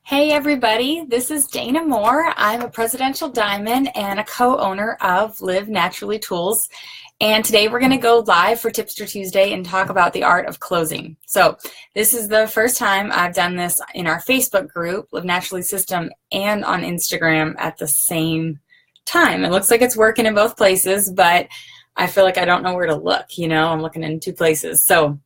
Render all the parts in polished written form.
Hey everybody, this is Dana Moore. I'm a Presidential Diamond and a co-owner of Live Naturally Tools. And today we're going to go live for Tipster Tuesday and talk about the art of closing. So this is the first time I've done this in our Facebook group, Live Naturally System, and on Instagram at the same time. It looks like it's working in both places, but I feel like I don't know where to look. I'm looking in two places. So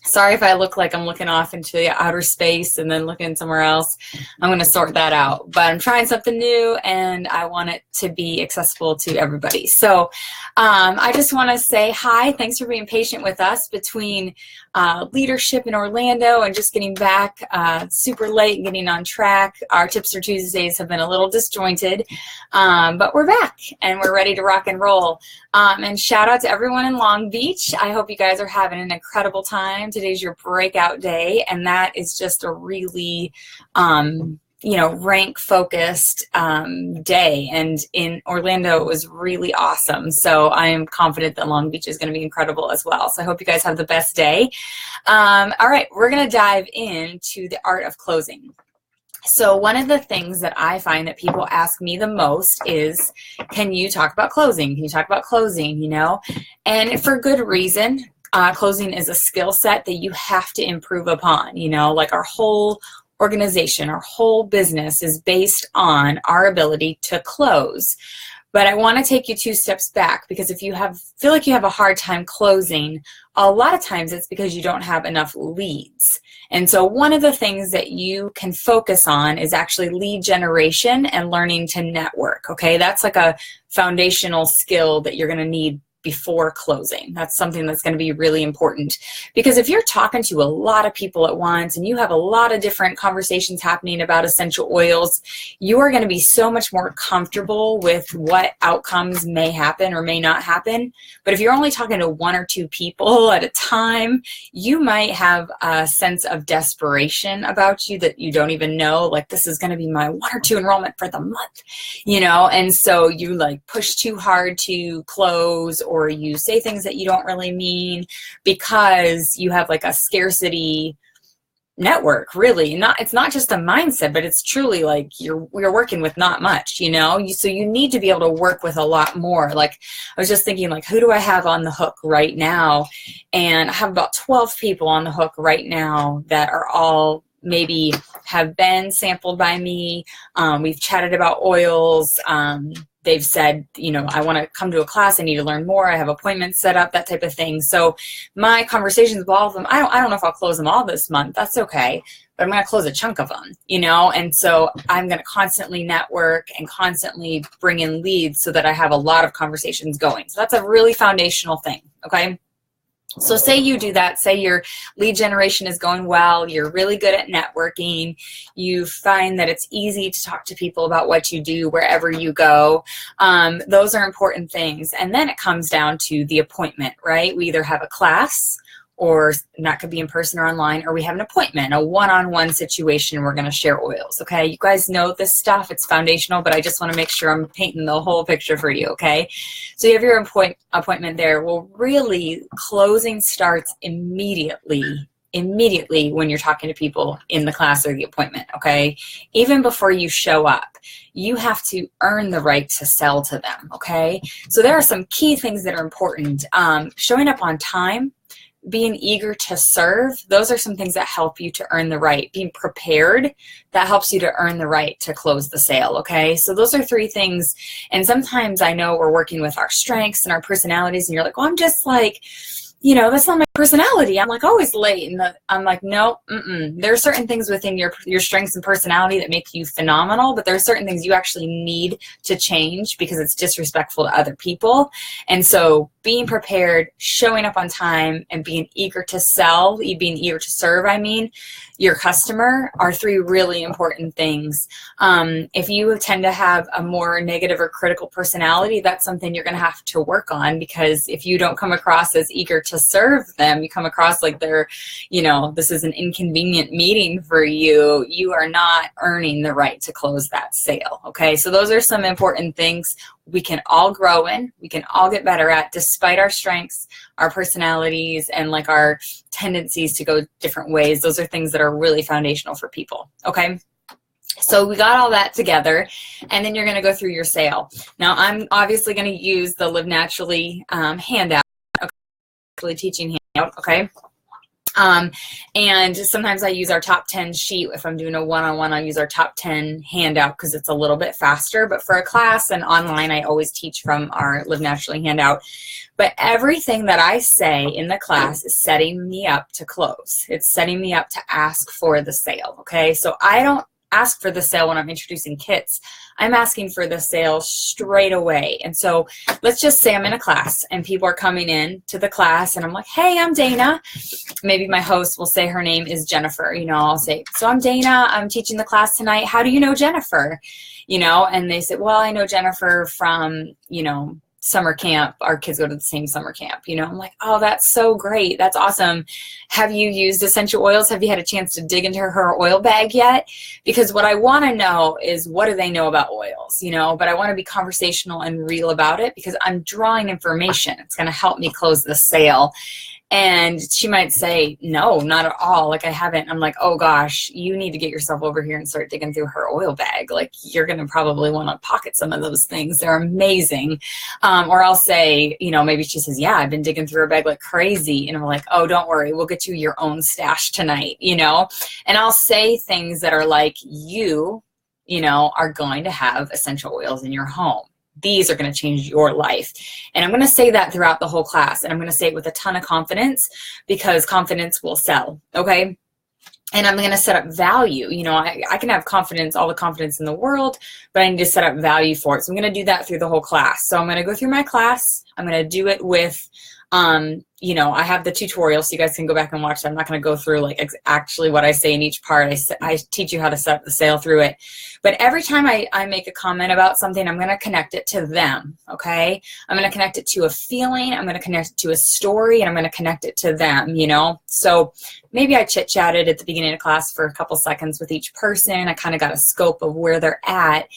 sorry if I look like I'm looking off into the outer space and then looking somewhere else. I'm going to sort that out. But I'm trying something new and I want it to be accessible to everybody. So I just want to say hi. Thanks for being patient with us between leadership in Orlando and just getting back super late and getting on track. Our Tipster Tuesdays have been a little disjointed, but we're back and we're ready to rock and roll. And shout out to everyone in Long Beach. I hope you guys are having an incredible time. Today's your breakout day, and that is just a really, rank focused day. And in Orlando, it was really awesome. So I am confident that Long Beach is going to be incredible as well. So I hope you guys have the best day. All right, we're going to dive into the art of closing. So one of the things that I find that people ask me the most is, can you talk about closing? Can you talk about closing, And for good reason. Closing is a skill set that you have to improve upon, like our whole organization, our whole business is based on our ability to close. But I want to take you two steps back, because if you feel like you have a hard time closing, a lot of times it's because you don't have enough leads. And so one of the things that you can focus on is actually lead generation and learning to network, okay? That's like a foundational skill that you're going to need before closing. That's something that's going to be really important, because if you're talking to a lot of people at once and you have a lot of different conversations happening about essential oils, you are going to be so much more comfortable with what outcomes may happen or may not happen. But if you're only talking to one or two people at a time, you might have a sense of desperation about you that you don't even know, like, this is going to be my 1 or 2 enrollment for the month, and so you push too hard to close, or you say things that you don't really mean because you have a scarcity network. Really, it's not just a mindset, but it's truly you're working with not much, so you need to be able to work with a lot more. I was just thinking, who do I have on the hook right now? And I have about 12 people on the hook right now that are all maybe have been sampled by me. We've chatted about oils. They've said, I want to come to a class. I need to learn more. I have appointments set up, that type of thing. So my conversations with all of them, I don't know if I'll close them all this month. That's okay. But I'm going to close a chunk of them, And so I'm going to constantly network and constantly bring in leads so that I have a lot of conversations going. So that's a really foundational thing, okay? So say you do that, say your lead generation is going well, you're really good at networking, you find that it's easy to talk to people about what you do wherever you go. Those are important things. And then it comes down to the appointment, right? We either have a class, or that could be in person or online, or we have an appointment, a one-on-one situation. We're going to share oils, okay? You guys know this stuff. It's foundational, but I just want to make sure I'm painting the whole picture for you, okay? So you have your appointment there. Well, really, closing starts immediately when you're talking to people in the class or the appointment, okay? Even before you show up, you have to earn the right to sell to them, okay? So there are some key things that are important. Showing up on time, being eager to serve, those are some things that help you to earn the right. Being prepared, that helps you to earn the right to close the sale, okay? So those are 3 things. And sometimes I know we're working with our strengths and our personalities, and you're like, well, I'm just that's not my personality. I'm always late. And I'm no, there are certain things within your strengths and personality that make you phenomenal, but there are certain things you actually need to change because it's disrespectful to other people. And so being prepared, showing up on time, and being eager to sell, being eager to serve, your customer, are 3 really important things. If you tend to have a more negative or critical personality, that's something you're going to have to work on, because if you don't come across as eager to serve them, you come across like they're, this is an inconvenient meeting for you, you are not earning the right to close that sale, okay? So those are some important things we can all grow in, we can all get better at, despite our strengths, our personalities, and our tendencies to go different ways. Those are things that are really foundational for people, okay? So we got all that together, and then you're going to go through your sale. Now, I'm obviously going to use the Live Naturally handout, okay, teaching handout, okay? And sometimes I use our top 10 sheet. If I'm doing a one-on-one, I'll use our top 10 handout because it's a little bit faster. But for a class and online, I always teach from our Live Naturally handout. But everything that I say in the class is setting me up to close. It's setting me up to ask for the sale, okay? So I don't ask for the sale when I'm introducing kits. I'm asking for the sale straight away. And so let's just say I'm in a class and people are coming in to the class and I'm like, hey, I'm Dana. Maybe my host will say her name is Jennifer. You know, I'll say, so I'm Dana. I'm teaching the class tonight. How do you know Jennifer? You know, and they say, well, I know Jennifer from, you know, summer camp. Our kids go to the same summer camp. You know, I'm like, oh, that's so great. That's awesome. Have you used essential oils? Have you had a chance to dig into her oil bag yet? Because what I want to know is, what do they know about oils? You know, but I want to be conversational and real about it because I'm drawing information. It's going to help me close the sale. And she might say, no, not at all. Like, I haven't. I'm like, oh gosh, you need to get yourself over here and start digging through her oil bag. Like, you're going to probably want to pocket some of those things. They're amazing. Or I'll say, you know, maybe she says, yeah, I've been digging through her bag like crazy. And I'm like, oh, don't worry. We'll get you your own stash tonight, you know? And I'll say things that are like, you know, are going to have essential oils in your home. These are going to change your life. And I'm going to say that throughout the whole class. And I'm going to say it with a ton of confidence because confidence will sell. Okay. And I'm going to set up value. You know, I can have confidence, all the confidence in the world, but I need to set up value for it. So I'm going to do that through the whole class. So I'm going to go through my class. I'm going to do it with, you know, I have the tutorial so you guys can go back and watch that. I'm not going to go through like actually what I say in each part. I teach you how to set up the sale through it. But every time I make a comment about something, I'm going to connect it to them, okay? I'm going to connect it to a feeling. I'm going to connect it to a story, and I'm going to connect it to them, you know? So maybe I chit-chatted at the beginning of class for a couple seconds with each person. I kind of got a scope of where they're at.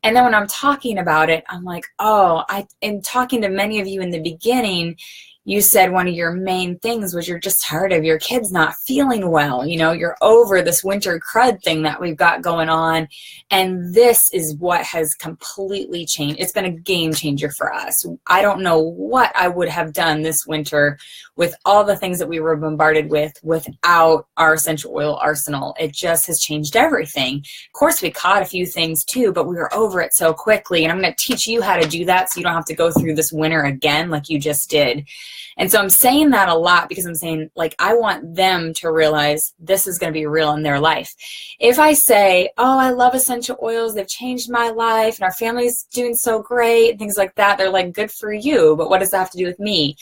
And then when I'm talking about it, I'm like, oh, I am talking to many of you in the beginning. You said one of your main things was you're just tired of your kids not feeling well. You know, you're over this winter crud thing that we've got going on. And this is what has completely changed. It's been a game changer for us. I don't know what I would have done this winter with all the things that we were bombarded with without our essential oil arsenal. It just has changed everything. Of course, we caught a few things too, but we were over it so quickly. And I'm going to teach you how to do that so you don't have to go through this winter again like you just did. And so I'm saying that a lot because I'm saying, like, I want them to realize this is going to be real in their life. If I say, oh, I love essential oils, they've changed my life, and our family's doing so great, things like that, they're like, good for you, but what does that have to do with me?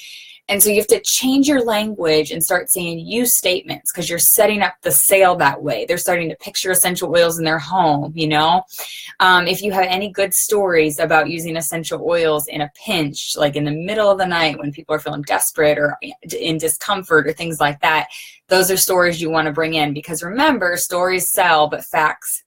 And so you have to change your language and start saying you statements because you're setting up the sale that way. They're starting to picture essential oils in their home, you know. If you have any good stories about using essential oils in a pinch, like in the middle of the night when people are feeling desperate or in discomfort or things like that, those are stories you want to bring in because remember, stories sell, but facts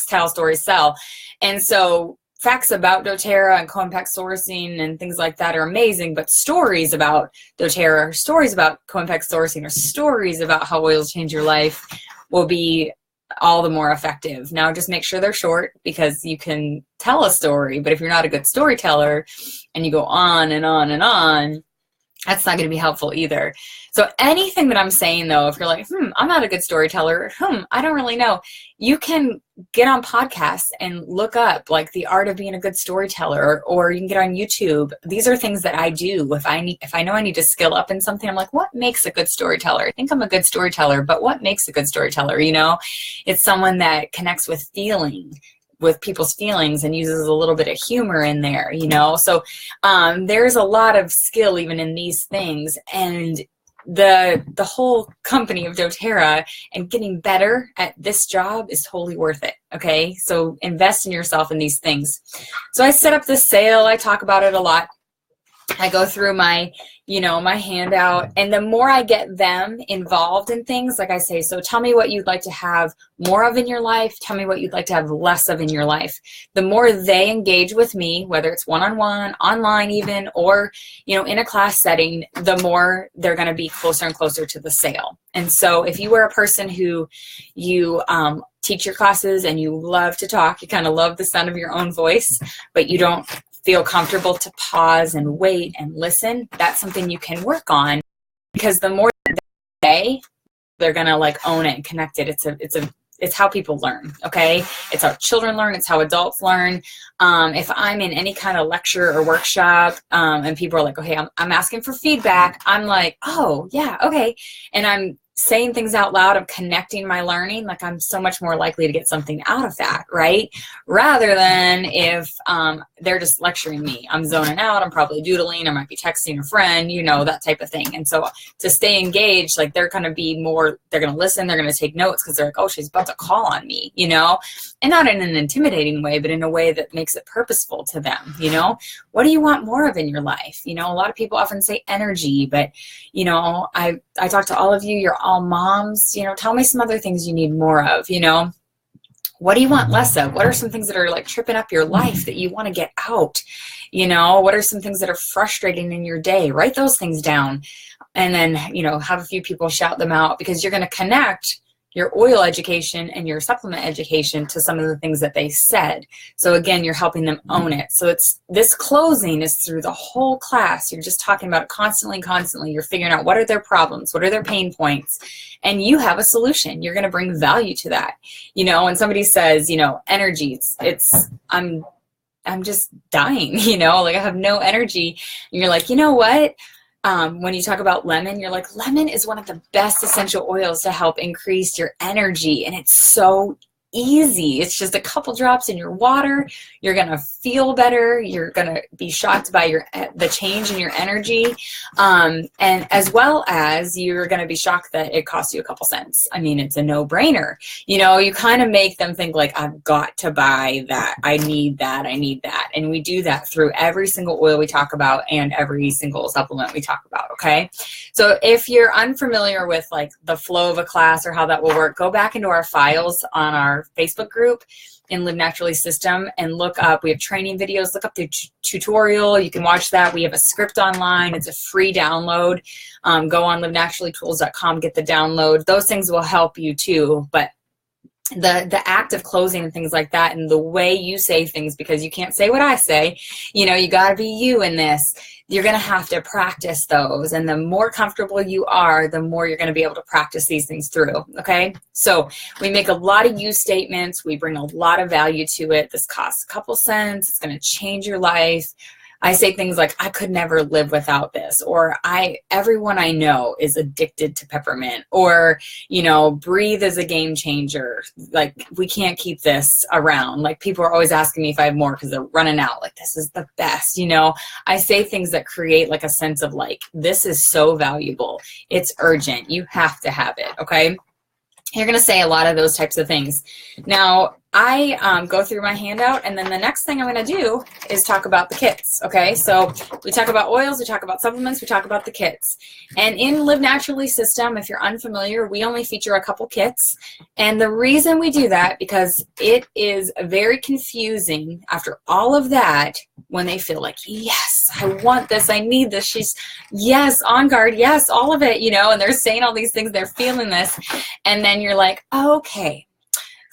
tell, stories sell. And so facts about doTERRA and co-impact sourcing and things like that are amazing, but stories about doTERRA, stories about co-impact sourcing, or stories about how oils change your life will be all the more effective. Now, just make sure they're short because you can tell a story, but if you're not a good storyteller and you go on and on and on, that's not going to be helpful either. So anything that I'm saying, though, if you're like, I'm not a good storyteller, I don't really know, you can get on podcasts and look up like the art of being a good storyteller, or you can get on YouTube. These are things that I do. If I know I need to skill up in something, I'm like, what makes a good storyteller? I think I'm a good storyteller, but what makes a good storyteller? You know, it's someone that connects with with people's feelings and uses a little bit of humor in there, you know. So there's a lot of skill even in these things, and the whole company of doTERRA and getting better at this job is totally worth it. Okay, so invest in yourself in these things. So I set up this sale. I talk about it a lot. I go through my, my handout, and the more I get them involved in things, like I say, so tell me what you'd like to have more of in your life. Tell me what you'd like to have less of in your life. The more they engage with me, whether it's one-on-one, online even, or, in a class setting, the more they're going to be closer and closer to the sale. And so if you were a person who you teach your classes and you love to talk, you kind of love the sound of your own voice, but you don't feel comfortable to pause and wait and listen, that's something you can work on, because the more they say, they're gonna like own it and connect it. It's how people learn, okay? It's how children learn, it's how adults learn. If I'm in any kind of lecture or workshop and people are like, okay, I'm asking for feedback, I'm like, oh yeah, okay. And I'm saying things out loud, I'm connecting my learning, like I'm so much more likely to get something out of that, right? Rather than if they're just lecturing me, I'm zoning out, I'm probably doodling, I might be texting a friend, you know, that type of thing. And so to stay engaged, like they're going to be more, they're going to listen, they're going to take notes because they're like, oh, she's about to call on me, you know, and not in an intimidating way, but in a way that makes it purposeful to them, you know. What do you want more of in your life? You know, a lot of people often say energy, but, you know, I talk to all of you, you're all moms, you know, tell me some other things you need more of, you know. What do you want less of? What are some things that are like tripping up your life that you want to get out? You know, what are some things that are frustrating in your day? Write those things down and then, you know, have a few people shout them out, because you're going to connect your oil education and your supplement education to some of the things that they said. So again, you're helping them own it. So it's, this closing is through the whole class. You're just talking about it constantly. You're figuring out what are their problems, what are their pain points, and you have a solution. You're going to bring value to that. You know, when somebody says, you know, energy, I'm just dying, you know, like I have no energy. And you're like, you know what? When you talk about lemon, you're like, lemon is one of the best essential oils to help increase your energy. And it's so easy. It's just a couple drops in your water. You're going to feel better. You're going to be shocked by the change in your energy. And as well as you're going to be shocked that it costs you a couple cents. I mean, it's a no-brainer. You know, you kind of make them think like, I've got to buy that. I need that. I need that. And we do that through every single oil we talk about and every single supplement we talk about. Okay. So if you're unfamiliar with like the flow of a class or how that will work, go back into our files on our Facebook group in Live Naturally System and look up, we have training videos, look up the tutorial, you can watch that. We have a script online, it's a free download. Go on livenaturallytools.com, get the download. Those things will help you too, but the act of closing and things like that, and the way you say things, because you can't say what I say, you know, you got to be you in this. You're going to have to practice those. And the more comfortable you are, the more you're going to be able to practice these things through. Okay. So we make a lot of you statements. We bring a lot of value to it. This costs a couple cents. It's going to change your life. I say things like, I could never live without this, or everyone I know is addicted to peppermint, or, you know, breathe is a game changer. Like, we can't keep this around. Like, people are always asking me if I have more because they're running out. Like, this is the best, you know. I say things that create like a sense of like, this is so valuable. It's urgent. You have to have it. Okay. You're going to say a lot of those types of things. Now, I go through my handout, and then the next thing I'm going to do is talk about the kits, okay? So we talk about oils, we talk about supplements, we talk about the kits. And in Live Naturally System, if you're unfamiliar, we only feature a couple kits. And the reason we do that, because it is very confusing after all of that when they feel like, yes, I want this, I need this, she's, yes, on guard, yes, all of it, you know, and they're saying all these things, they're feeling this. And then you're like, okay.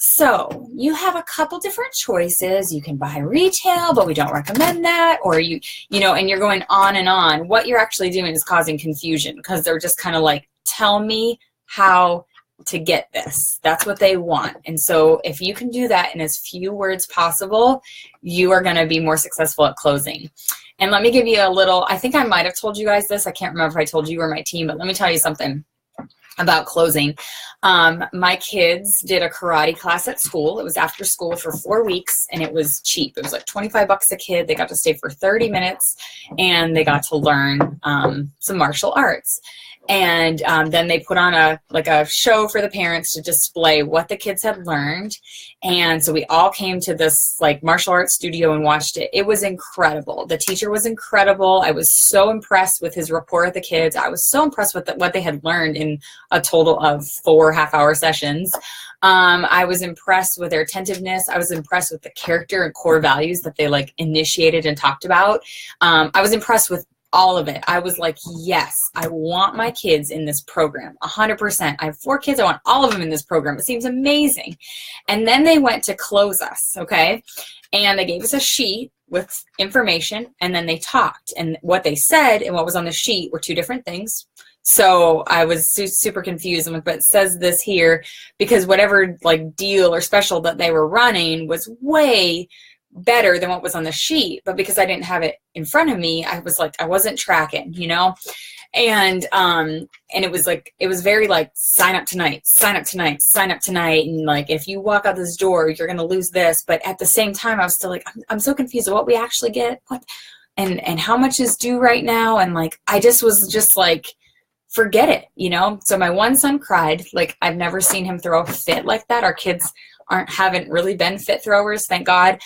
So you have a couple different choices. You can buy retail, but we don't recommend that. Or you know, and you're going on and on. What you're actually doing is causing confusion, because they're just kind of like, tell me how to get this. That's what they want. And so if you can do that in as few words possible, you are going to be more successful at closing. And let me give you a little, I think I might have told you guys this. I can't remember if I told you or my team, but let me tell you something about closing. My kids did a karate class at school. It was after school for 4 weeks, and it was cheap. It was like $25 a kid. They got to stay for 30 minutes, and they got to learn some martial arts. And then they put on a show for the parents to display what the kids had learned. And so we all came to this like martial arts studio and watched it. It was incredible. The teacher was incredible. I was so impressed with his rapport with the kids. I was so impressed with what they had learned in a total of 4 half-hour sessions. I was impressed with their attentiveness. I was impressed with the character and core values that they like initiated and talked about. I was impressed with all of it. I was like, yes, I want my kids in this program, 100%. I have 4 kids. I want all of them in this program. It seems amazing. And then they went to close us, okay? And they gave us a sheet with information, and then they talked. And what they said and what was on the sheet were 2 different things. So I was super confused. I'm like, but it says this here because whatever like deal or special that they were running was way better than what was on the sheet. But because I didn't have it in front of me, I was like, I wasn't tracking, you know? And it was like, it was very like, sign up tonight, sign up tonight, sign up tonight. And like, if you walk out this door, you're going to lose this. But at the same time, I was still like, I'm so confused of what we actually get. What, and how much is due right now? And like, I just was just like, forget it, you know? So my one son cried. Like, I've never seen him throw a fit like that. Our kids haven't really been fit throwers, thank God.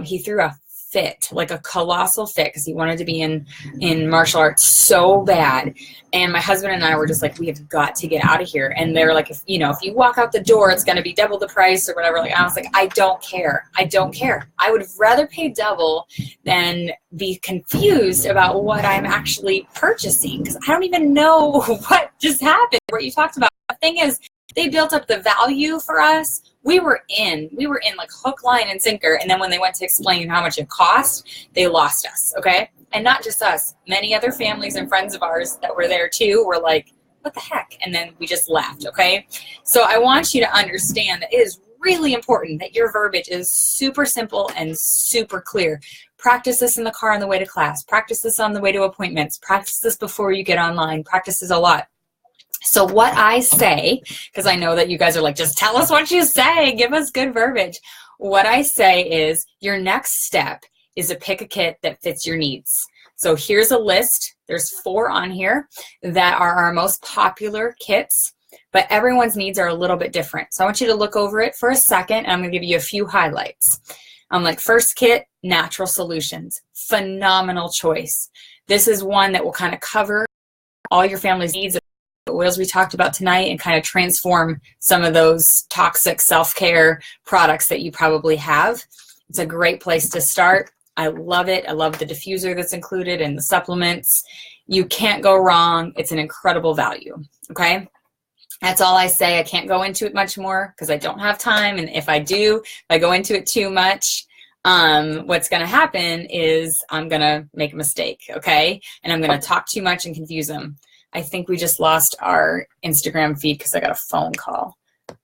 He threw a fit, like a colossal fit, because he wanted to be in martial arts so bad. And my husband and I were just like, we have got to get out of here. And they're like, if you walk out the door, it's going to be double the price or whatever. Like, I was like, I don't care. I don't care. I would rather pay double than be confused about what I'm actually purchasing, because I don't even know what just happened, what you talked about. The thing is, they built up the value for us. We were in like hook, line, and sinker. And then when they went to explain how much it cost, they lost us, okay? And not just us. Many other families and friends of ours that were there too were like, what the heck? And then we just left, okay? So I want you to understand that it is really important that your verbiage is super simple and super clear. Practice this in the car on the way to class. Practice this on the way to appointments. Practice this before you get online. Practice this a lot. So what I say, because I know that you guys are like, just tell us what you say, give us good verbiage. What I say is your next step is to pick a kit that fits your needs. So here's a list. There's 4 on here that are our most popular kits, but everyone's needs are a little bit different. So I want you to look over it for a second, and I'm going to give you a few highlights. Like first kit, Natural Solutions. Phenomenal choice. This is one that will kind of cover all your family's needs, oils we talked about tonight, and kind of transform some of those toxic self-care products that you probably have. It's a great place to start. I love it. I love the diffuser that's included and the supplements. You can't go wrong. It's an incredible value. Okay. That's all I say. I can't go into it much more because I don't have time. And if I do, if I go into it too much, what's going to happen is I'm going to make a mistake. Okay. And I'm going to talk too much and confuse them. I think we just lost our Instagram feed because I got a phone call.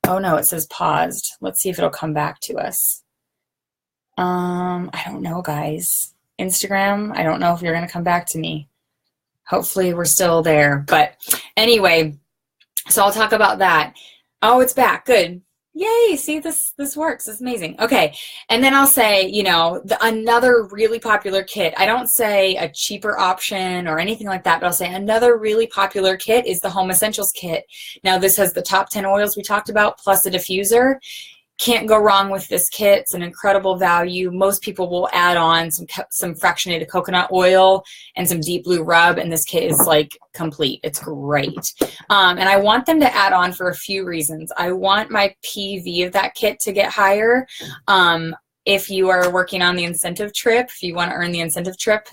Oh no, it says paused. Let's see if it'll come back to us. I don't know, guys. Instagram, I don't know if you're going to come back to me. Hopefully we're still there. But anyway, so I'll talk about that. Oh, it's back. Good. Yay, see, this works. It's amazing. Okay, and then I'll say, another really popular kit. I don't say a cheaper option or anything like that, but I'll say another really popular kit is the Home Essentials kit. Now, this has the top 10 oils we talked about, plus a diffuser. Can't go wrong with this kit. It's an incredible value. Most people will add on some fractionated coconut oil and some deep blue rub, and this kit is like complete. It's great. And I want them to add on for a few reasons. I want my PV of that kit to get higher. If you are working on the incentive trip, if you want to earn the incentive trip,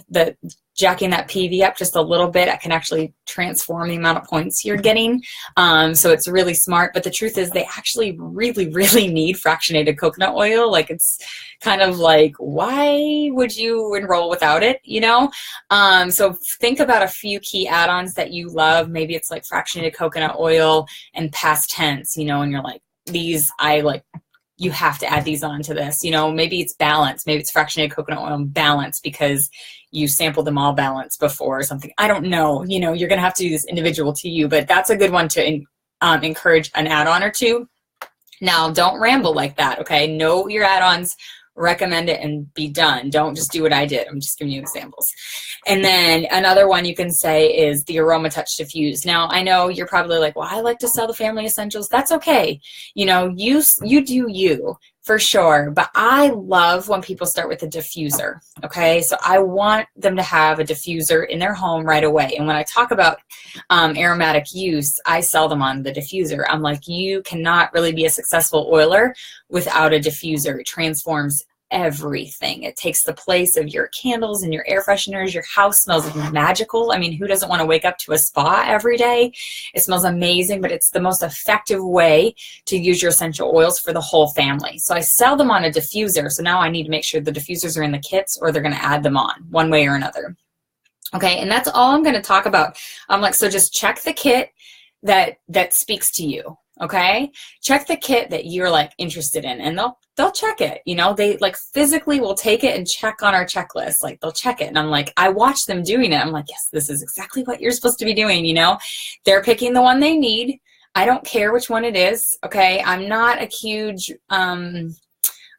jacking that PV up just a little bit, I can actually transform the amount of points you're getting. So it's really smart. But the truth is they actually really, really need fractionated coconut oil. Like, it's kind of like, why would you enroll without it, So think about a few key add-ons that you love. Maybe it's like fractionated coconut oil and past tense, and you're like, these I like. You have to add these on to this. Maybe it's balance. Maybe it's fractionated coconut oil and balance because you sampled them all balanced before or something. I don't know. You're going to have to do this individual to you, but that's a good one to encourage an add-on or two. Now, don't ramble like that, okay? Know your add-ons, recommend it, and be done. Don't just do what I did. I'm just giving you examples. And then another one you can say is the Aroma Touch Diffuse. Now, I know you're probably like, well, I like to sell the family essentials. That's okay. You do you, for sure. But I love when people start with a diffuser, okay? So I want them to have a diffuser in their home right away. And when I talk about aromatic use, I sell them on the diffuser. I'm like, you cannot really be a successful oiler without a diffuser. It transforms everything. It takes the place of your candles and your air fresheners. Your house smells magical. I mean, who doesn't want to wake up to a spa every day? It smells amazing, but it's the most effective way to use your essential oils for the whole family. So I sell them on a diffuser. So now I need to make sure the diffusers are in the kits, or they're going to add them on one way or another. Okay, and that's all I'm going to talk about. I'm like, so just check the kit that speaks to you. Okay, check the kit that you're like interested in, and they'll check it. You know, they like physically will take it and check on our checklist. Like they'll check it, and I'm like, I watch them doing it. I'm like, yes, this is exactly what you're supposed to be doing. You know, they're picking the one they need. I don't care which one it is. Okay, I'm not a huge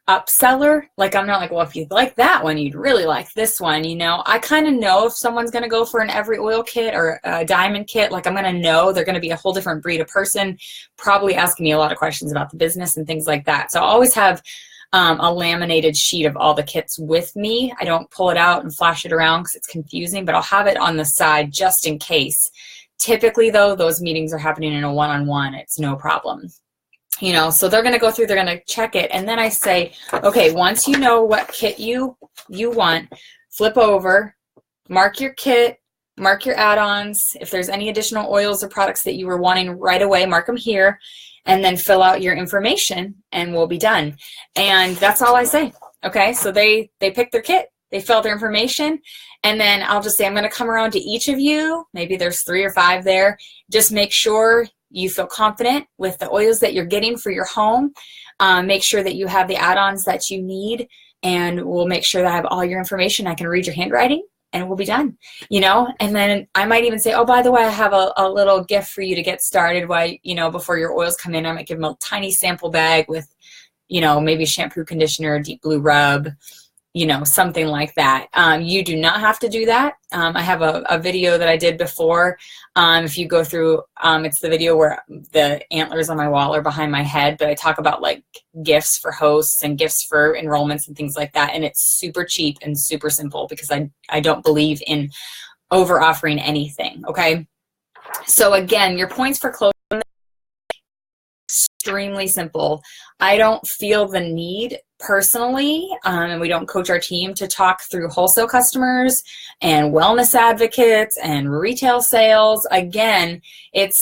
upseller. Like, I'm not like, well, if you like that one, you'd really like this one. You know, I kind of know if someone's going to go for an every oil kit or a diamond kit. Like, I'm going to know they're going to be a whole different breed of person, probably asking me a lot of questions about the business and things like that. So I always have a laminated sheet of all the kits with me. I don't pull it out and flash it around because it's confusing, but I'll have it on the side just in case. Typically, though, those meetings are happening in a one-on-one. It's no problem. You know, so they're going to go through, they're going to check it. And then I say, okay, once you know what kit you want, flip over, mark your kit, mark your add-ons. If there's any additional oils or products that you were wanting right away, mark them here, and then fill out your information and we'll be done. And that's all I say. Okay, so they pick their kit, they fill out their information, and then I'll just say, I'm going to come around to each of you. Maybe there's 3 or 5 there. Just make sure you feel confident with the oils that you're getting for your home. Make sure that you have the add-ons that you need, and we'll make sure that I have all your information. I can read your handwriting, and we'll be done. You know, and then I might even say, oh, by the way, I have a little gift for you to get started. While, you know, before your oils come in, I might give them a tiny sample bag with, you know, maybe shampoo, conditioner, deep blue rub, you know, something like that. You do not have to do that. I have a video that I did before. If you go through, it's the video where the antlers on my wall are behind my head, but I talk about like gifts for hosts and gifts for enrollments and things like that. And it's super cheap and super simple because I don't believe in over offering anything. Okay. So again, your points for closing, extremely simple. I don't feel the need personally, and we don't coach our team to talk through wholesale customers and wellness advocates and retail sales. Again,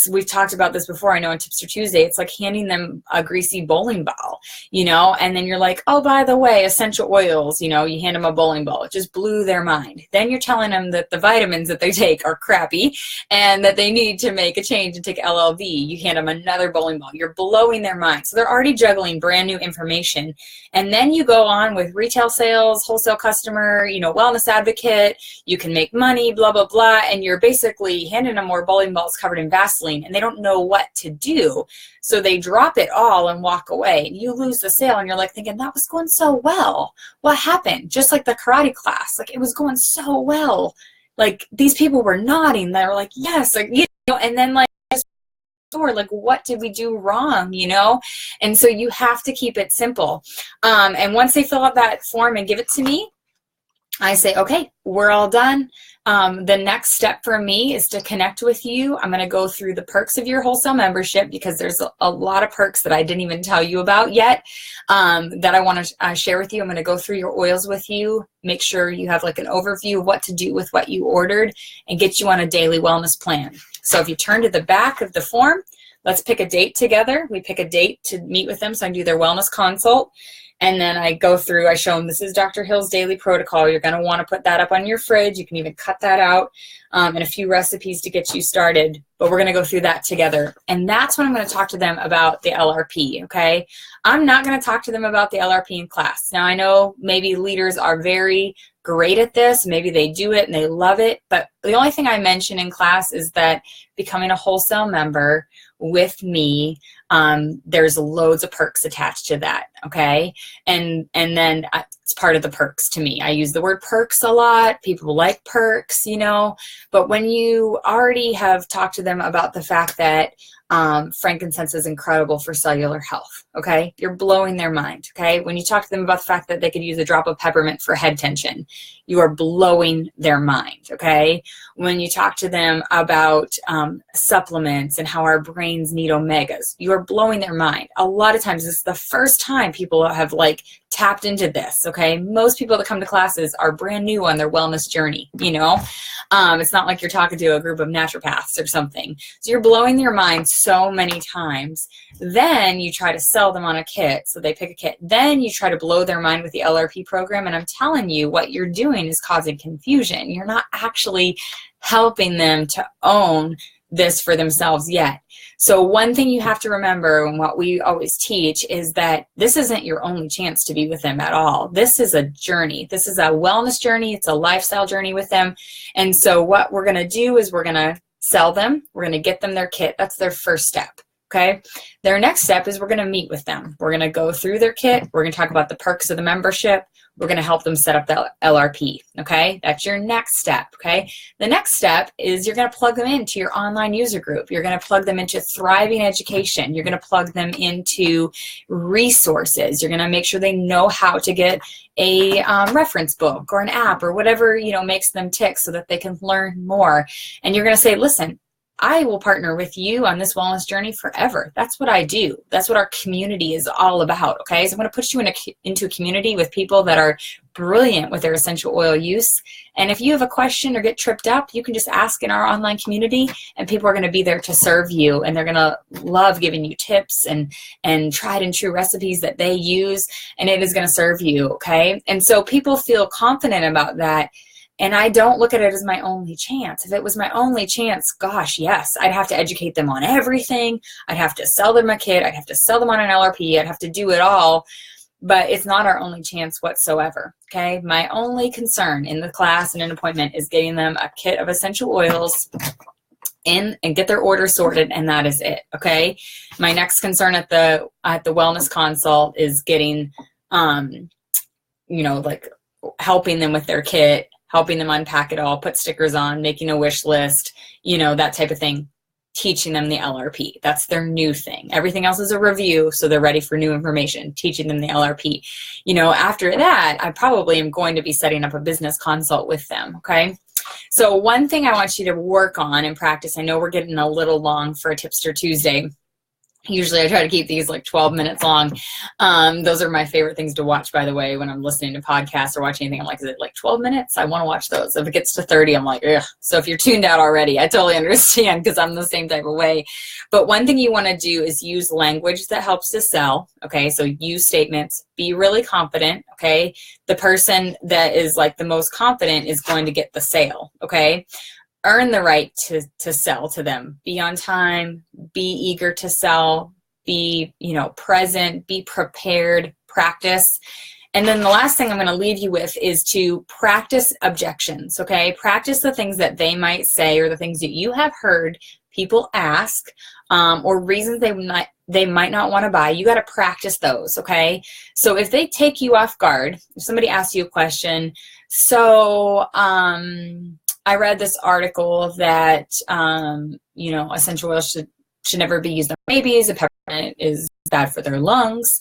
we've talked about this before, I know on Tipster Tuesday, it's like handing them a greasy bowling ball, you know, and then you're like, oh, by the way, essential oils, you know, you hand them a bowling ball. It just blew their mind. Then you're telling them that the vitamins that they take are crappy and that they need to make a change and take LLV. You hand them another bowling ball. You're blowing their mind. So they're already juggling brand new information. And then you go on with retail sales, wholesale customer, you know, wellness advocate, you can make money, blah, blah, blah. And you're basically handing them more bowling balls covered in Vaseline, and they don't know what to do. So they drop it all and walk away. And you lose the sale, and you're like thinking, that was going so well. What happened? Just like the karate class, like it was going so well. Like these people were nodding. They were like, yes, like, you know, and then like, or like, what did we do wrong, you know? And so you have to keep it simple. And once they fill out that form and give it to me, I say, okay, we're all done. The next step for me is to connect with you. I'm going to go through the perks of your wholesale membership because there's a lot of perks that I didn't even tell you about yet that I want to share with you. I'm going to go through your oils with you, make sure you have like an overview of what to do with what you ordered, and get you on a daily wellness plan. So if you turn to the back of the form, let's pick a date together. We pick a date to meet with them so I can do their wellness consult. And then I go through, I show them this is Dr. Hill's daily protocol. You're going to want to put that up on your fridge. You can even cut that out, and a few recipes to get you started. But we're going to go through that together. And that's when I'm going to talk to them about the LRP, okay? I'm not going to talk to them about the LRP in class. Now, I know maybe leaders are very great at this. Maybe they do it and they love it. But the only thing I mention in class is that becoming a wholesale member with me, there's loads of perks attached to that, okay? And then it's part of the perks to me. I use the word perks a lot. People like perks, you know, but when you already have talked to them about the fact that frankincense is incredible for cellular health, okay? You're blowing their mind, okay? When you talk to them about the fact that they could use a drop of peppermint for head tension, you are blowing their mind, okay? When you talk to them about supplements and how our brains need omegas, you are blowing their mind. A lot of times this is the first time people have like tapped into this, okay? okay? Most people that come to classes are brand new on their wellness journey, you know? It's not like you're talking to a group of naturopaths or something. So you're blowing their mind so many times. Then you try to sell them on a kit, so they pick a kit. Then you try to blow their mind with the LRP program, and I'm telling you, what you're doing is causing confusion. You're not actually helping them to own this for themselves yet. So one thing you have to remember, and what we always teach, is that this isn't your only chance to be with them at all. This is a journey. This is a wellness journey. It's a lifestyle journey with them. And so what we're going to do is we're going to sell them. We're going to get them their kit. That's their first step. Okay. Their next step is we're going to meet with them. We're going to go through their kit. We're going to talk about the perks of the membership. We're going to help them set up the LRP. Okay. That's your next step. Okay. The next step is you're going to plug them into your online user group. You're going to plug them into thriving education. You're going to plug them into resources. You're going to make sure they know how to get a reference book or an app or whatever, you know, makes them tick so that they can learn more. And you're going to say, listen, I will partner with you on this wellness journey forever. That's what I do. That's what our community is all about, okay? So I'm going to put you into a community with people that are brilliant with their essential oil use. And if you have a question or get tripped up, you can just ask in our online community, and people are going to be there to serve you, and they're going to love giving you tips and tried and true recipes that they use, and it is going to serve you, okay? And so people feel confident about that. And I don't look at it as my only chance. If it was my only chance, gosh, yes, I'd have to educate them on everything. I'd have to sell them a kit. I'd have to sell them on an LRP. I'd have to do it all. But it's not our only chance whatsoever, okay? My only concern in the class and an appointment is getting them a kit of essential oils in and get their order sorted, and that is it, okay? My next concern at the wellness consult is getting, you know, like helping them with their kit, helping them unpack it all, put stickers on, making a wish list, you know, that type of thing, teaching them the LRP. That's their new thing. Everything else is a review, so they're ready for new information, teaching them the LRP. You know, after that, I probably am going to be setting up a business consult with them, okay? So one thing I want you to work on and practice, I know we're getting a little long for a Tipster Tuesday. Usually I try to keep these like 12 minutes long. Those are my favorite things to watch, by the way, when I'm listening to podcasts or watching anything. I'm like, is it like 12 minutes? I want to watch those. If it gets to 30, I'm like, ugh. So if you're tuned out already, I totally understand, because I'm the same type of way. But one thing you want to do is use language that helps to sell. Okay, so use statements. Be really confident. Okay, the person that is like the most confident is going to get the sale. Okay. Earn the right to sell to them. Be on time, be eager to sell, be, you know, present, be prepared, practice. And then the last thing I'm going to leave you with is to practice objections, okay? Practice the things that they might say, or the things that you have heard people ask, or reasons they might not want to buy. You got to practice those, okay? So if they take you off guard, if somebody asks you a question, so I read this article that, you know, essential oils should never be used on babies. A peppermint is bad for their lungs.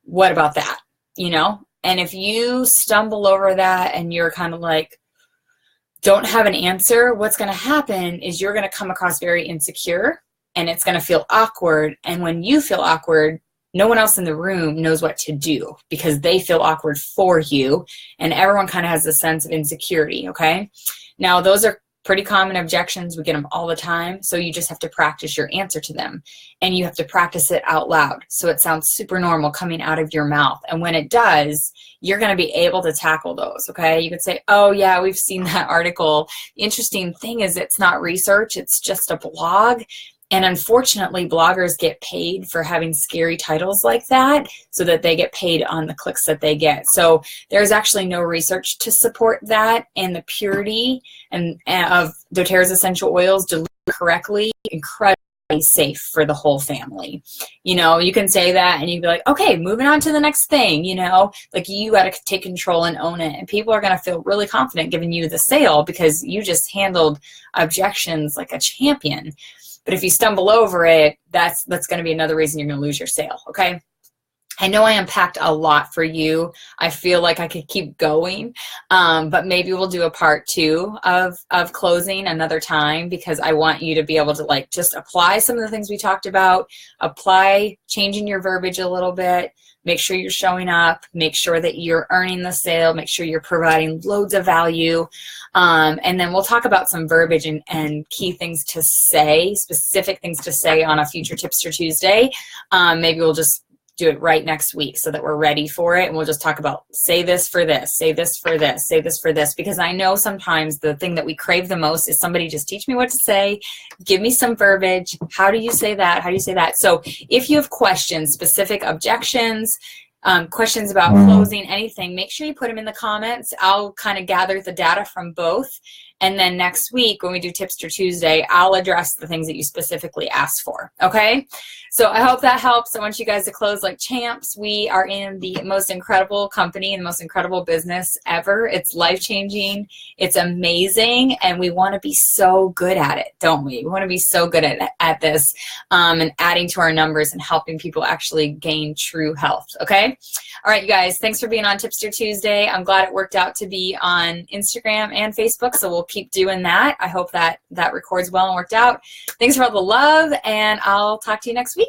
What about that? You know? And if you stumble over that and you're kind of like, don't have an answer, what's going to happen is you're going to come across very insecure, and it's going to feel awkward. And when you feel awkward, no one else in the room knows what to do, because they feel awkward for you, and everyone kind of has a sense of insecurity, okay? Now, those are pretty common objections. We get them all the time, so you just have to practice your answer to them, and you have to practice it out loud so it sounds super normal coming out of your mouth. And when it does, you're going to be able to tackle those, okay? You could say, oh, yeah, we've seen that article. The interesting thing is it's not research. It's just a blog. And unfortunately, bloggers get paid for having scary titles like that, so that they get paid on the clicks that they get. So there's actually no research to support that, and the purity of doTERRA's essential oils diluted correctly, incredibly safe for the whole family. You know, you can say that and you'd be like, okay, moving on to the next thing, you know, like you got to take control and own it. And people are going to feel really confident giving you the sale because you just handled objections like a champion. But if you stumble over it, that's going to be another reason you're going to lose your sale, okay? I know I unpacked a lot for you. I feel like I could keep going, but maybe we'll do a part 2 of closing another time, because I want you to be able to like just apply some of the things we talked about, apply changing your verbiage a little bit, make sure you're showing up, make sure that you're earning the sale, make sure you're providing loads of value. And then we'll talk about some verbiage and key things to say, specific things to say on a future Tipster Tuesday. Maybe we'll just do it right next week so that we're ready for it. And we'll just talk about say this for this, say this for this, say this for this. Because I know sometimes the thing that we crave the most is somebody just teach me what to say, give me some verbiage. How do you say that? How do you say that? So if you have questions, specific objections, questions about closing, anything, make sure you put them in the comments. I'll kind of gather the data from both. And then next week when we do Tipster Tuesday, I'll address the things that you specifically asked for, okay? So I hope that helps. I want you guys to close like champs. We are in the most incredible company and the most incredible business ever. It's life-changing. It's amazing. And we want to be so good at it, don't we? We want to be so good at this and adding to our numbers and helping people actually gain true health, okay? All right, you guys, thanks for being on Tipster Tuesday. I'm glad it worked out to be on Instagram and Facebook, so we'll keep doing that. I hope that records well and worked out. Thanks for all the love, and I'll talk to you next week.